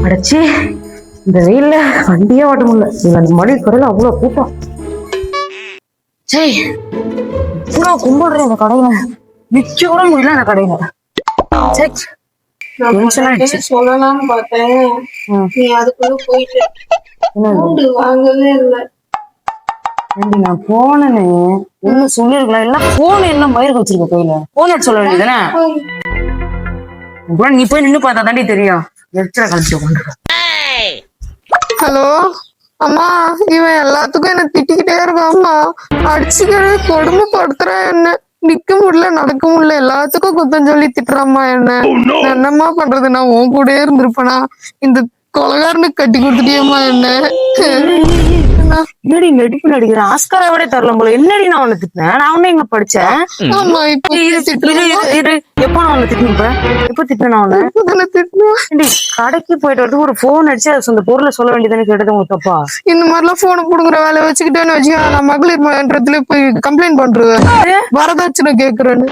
அடைச்சி இந்த வெயில்ல வண்டியே ஓட்ட முடியல. இவங்க அந்த மளிகை கடையில அவ்வளவு கூட்டம். சரி இவ்வளவு கும்பிடுறேன் இந்த கடையில, நிக்க கூட முடியல அந்த கடையில. சரி சொல்லலாம்னு பார்த்தேன், நீ அதுக்குள்ள போயிட்டு வாங்கவே இல்லை. நான் போனேன்னு என்ன சொல்லிருக்கலாம், எல்லாம் போன் எல்லாம் மயிர் வச்சிருக்க கோயில போன சொல்ல வேண்டியதானே. நீ போய் நின்னு பார்த்தா தாண்டி தெரியும். எரிச்சல கழிச்சு கொண்டு. ஹலோ அம்மா, இவன் எல்லாத்துக்கும் என்ன திட்டிக்கிட்டே இருக்கான் அம்மா. அடிச்சுக்கிற கொடுமைப்படுத்துற, என்ன நிக்க முடியல நடக்க முடியல, எல்லாத்துக்கும் குத்தம் சொல்லி திட்டுறாம்மா என்ன. என்னம்மா பண்றது, நான் உன் கூட இருந்திருப்பேனா? இந்த கொலகாரனுக்கு கட்டி கொடுத்துட்டியம்மா என்ன. என்னடி நடிப்பு நடிக்கிற, ஆஸ்காரை விட தரலாம் போல. என்னடி நான் உன்னை திட்டினேன்? நான் உன்ன எங்க படிச்சேன்? ஆமா இப்ப எப்ப நான் உன்னை திட்டினேன்? எப்ப திட்டினா உன்னை? கடைக்கு போயிட்டு வரது ஒரு போன் அடிச்சு அந்த பொருளை சொல்ல வேண்டியதானே, கேட்டது உங்க தப்பா? இந்த மாதிரிலாம் போனை புடுங்குற வேலை வச்சுக்கிட்டேன்னு வச்சுக்க, நான் மகளிர் மன்றத்துல போய் கம்ப்ளைண்ட் பண்றேன், வரதட்சணை கேக்குறேன்னு.